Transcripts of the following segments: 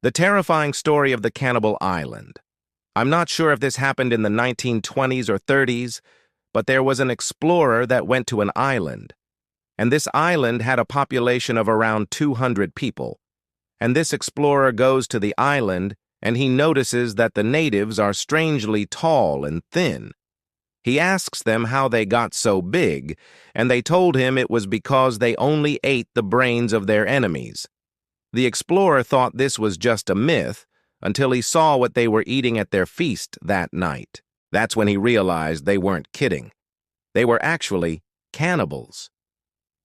The terrifying story of the cannibal island. I'm not sure if this happened in the 1920s or 30s, but there was an explorer that went to an island. And this island had a population of around 200 people. And this explorer goes to the island, and he notices that the natives are strangely tall and thin. He asks them how they got so big, and they told him it was because they only ate the brains of their enemies. The explorer thought this was just a myth until he saw what they were eating at their feast that night. That's when he realized they weren't kidding. They were actually cannibals.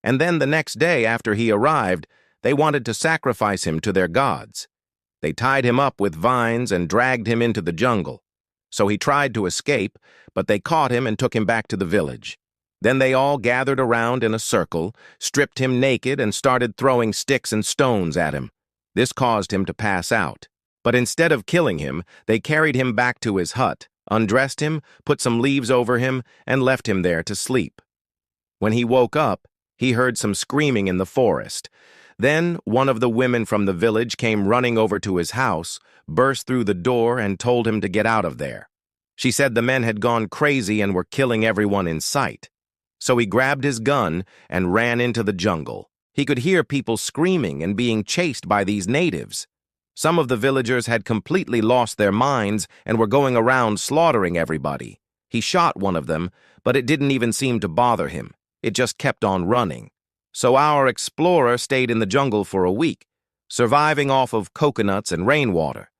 And then the next day after he arrived, they wanted to sacrifice him to their gods. They tied him up with vines and dragged him into the jungle. So he tried to escape, but they caught him and took him back to the village. Then they all gathered around in a circle, stripped him naked, and started throwing sticks and stones at him. This caused him to pass out. But instead of killing him, they carried him back to his hut, undressed him, put some leaves over him, and left him there to sleep. When he woke up, he heard some screaming in the forest. Then one of the women from the village came running over to his house, burst through the door, and told him to get out of there. She said the men had gone crazy and were killing everyone in sight. So he grabbed his gun and ran into the jungle. He could hear people screaming and being chased by these natives. Some of the villagers had completely lost their minds and were going around slaughtering everybody. He shot one of them, but it didn't even seem to bother him. It just kept on running. So our explorer stayed in the jungle for a week, surviving off of coconuts and rainwater.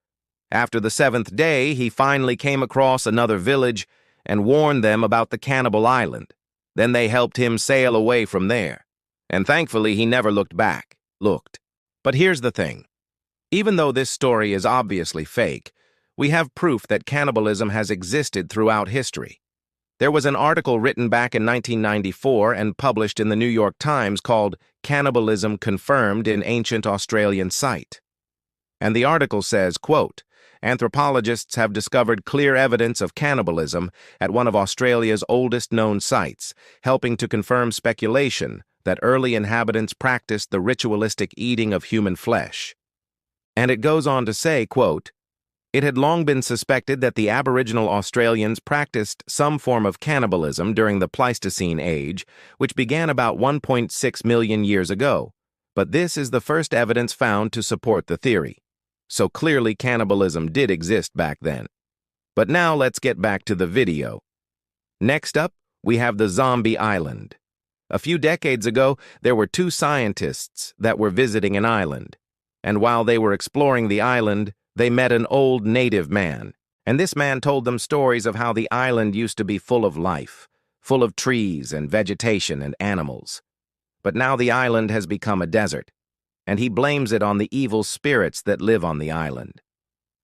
After the 7th day, he finally came across another village and warned them about the cannibal island. Then they helped him sail away from there. And thankfully, he never looked back. But here's the thing. Even though this story is obviously fake, we have proof that cannibalism has existed throughout history. There was an article written back in 1994 and published in the New York Times called Cannibalism Confirmed in Ancient Australian Site. And the article says, quote, anthropologists have discovered clear evidence of cannibalism at one of Australia's oldest known sites, helping to confirm speculation that early inhabitants practiced the ritualistic eating of human flesh. And it goes on to say, quote, it had long been suspected that the Aboriginal Australians practiced some form of cannibalism during the Pleistocene age, which began about 1.6 million years ago. But this is the first evidence found to support the theory. So clearly cannibalism did exist back then. But now let's get back to the video. Next up, we have the zombie island. A few decades ago, there were 2 scientists that were visiting an island. And while they were exploring the island, they met an old native man. And this man told them stories of how the island used to be full of life, full of trees and vegetation and animals. But now the island has become a desert, and he blames it on the evil spirits that live on the island.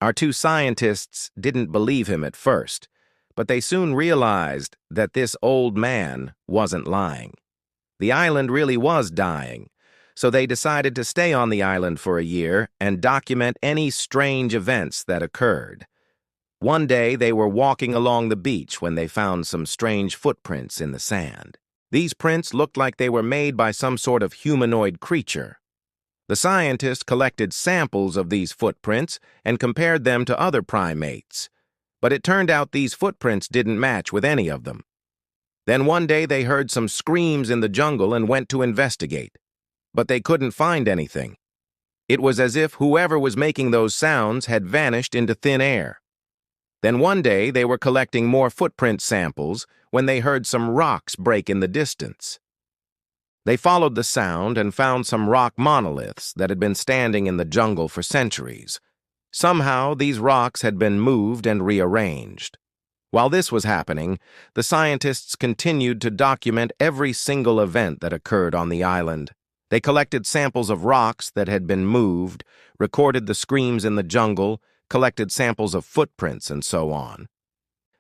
Our 2 scientists didn't believe him at first, but they soon realized that this old man wasn't lying. The island really was dying, so they decided to stay on the island for a year and document any strange events that occurred. One day, they were walking along the beach when they found some strange footprints in the sand. These prints looked like they were made by some sort of humanoid creature. The scientists collected samples of these footprints and compared them to other primates, but it turned out these footprints didn't match with any of them. Then one day they heard some screams in the jungle and went to investigate, but they couldn't find anything. It was as if whoever was making those sounds had vanished into thin air. Then one day they were collecting more footprint samples when they heard some rocks break in the distance. They followed the sound and found some rock monoliths that had been standing in the jungle for centuries. Somehow, these rocks had been moved and rearranged. While this was happening, the scientists continued to document every single event that occurred on the island. They collected samples of rocks that had been moved, recorded the screams in the jungle, collected samples of footprints, and so on.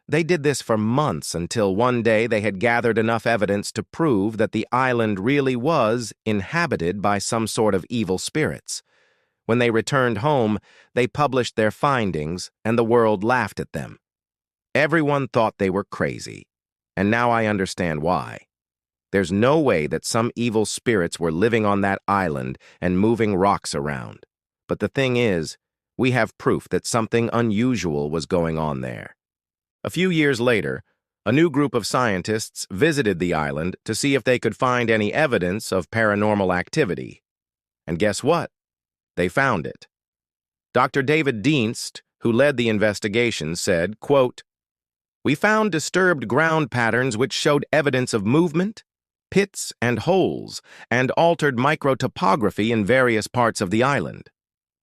They did this for months until one day they had gathered enough evidence to prove that the island really was inhabited by some sort of evil spirits. When they returned home, they published their findings, and the world laughed at them. Everyone thought they were crazy, and now I understand why. There's no way that some evil spirits were living on that island and moving rocks around. But the thing is, we have proof that something unusual was going on there. A few years later, a new group of scientists visited the island to see if they could find any evidence of paranormal activity. And guess what? They found it. Dr. David Dienst, who led the investigation, said, quote, "We found disturbed ground patterns which showed evidence of movement, pits and holes, and altered microtopography in various parts of the island.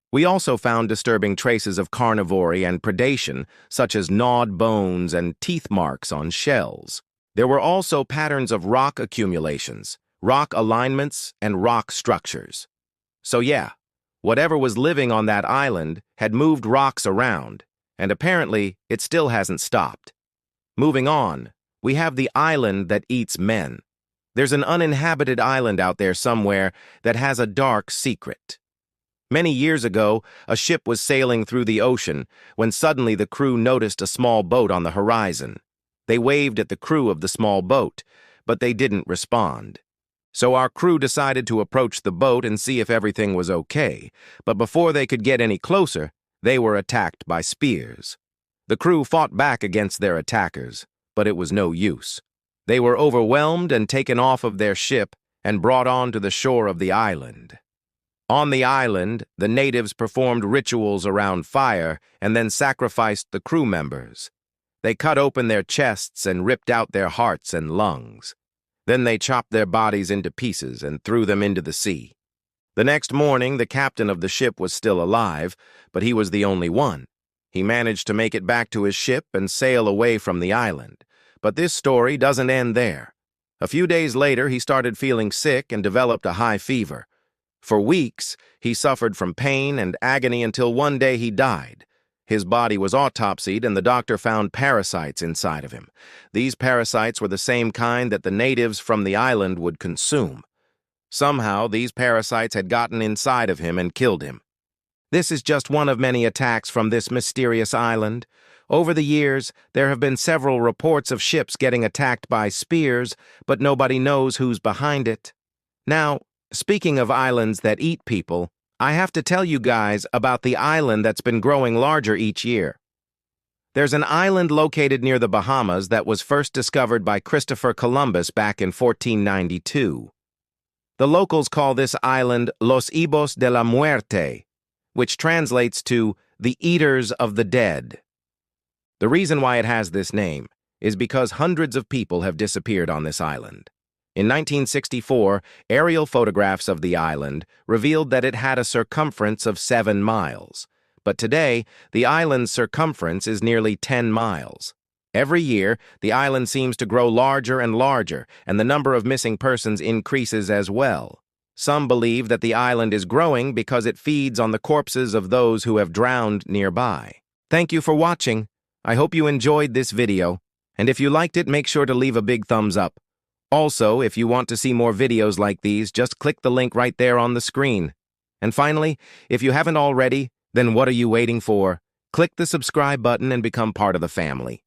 We also found disturbing traces of carnivory and predation, such as gnawed bones and teeth marks on shells. There were also patterns of rock accumulations, rock alignments, and rock structures. So yeah, whatever was living on that island had moved rocks around, and apparently it still hasn't stopped. Moving on, we have the island that eats men. There's an uninhabited island out there somewhere that has a dark secret. Many years ago, a ship was sailing through the ocean when suddenly the crew noticed a small boat on the horizon. They waved at the crew of the small boat, but they didn't respond. So our crew decided to approach the boat and see if everything was okay, but before they could get any closer, they were attacked by spears. The crew fought back against their attackers, but it was no use. They were overwhelmed and taken off of their ship and brought on to the shore of the island. On the island, the natives performed rituals around fire and then sacrificed the crew members. They cut open their chests and ripped out their hearts and lungs. Then they chopped their bodies into pieces and threw them into the sea. The next morning, the captain of the ship was still alive, but he was the only one. He managed to make it back to his ship and sail away from the island. But this story doesn't end there. A few days later, he started feeling sick and developed a high fever. For weeks, he suffered from pain and agony until one day he died. His body was autopsied and the doctor found parasites inside of him. These parasites were the same kind that the natives from the island would consume. Somehow, these parasites had gotten inside of him and killed him. This is just one of many attacks from this mysterious island. Over the years, there have been several reports of ships getting attacked by spears, but nobody knows who's behind it. Now, speaking of islands that eat people, I have to tell you guys about the island that's been growing larger each year. There's an island located near the Bahamas that was first discovered by Christopher Columbus back in 1492. The locals call this island Los Ibos de la Muerte, which translates to the Eaters of the Dead. The reason why it has this name is because hundreds of people have disappeared on this island. In 1964, aerial photographs of the island revealed that it had a circumference of 7 miles. But today, the island's circumference is nearly 10 miles. Every year, the island seems to grow larger and larger, and the number of missing persons increases as well. Some believe that the island is growing because it feeds on the corpses of those who have drowned nearby. Thank you for watching. I hope you enjoyed this video, and if you liked it, make sure to leave a big thumbs up. Also, if you want to see more videos like these, just click the link right there on the screen. And finally, if you haven't already, then what are you waiting for? Click the subscribe button and become part of the family.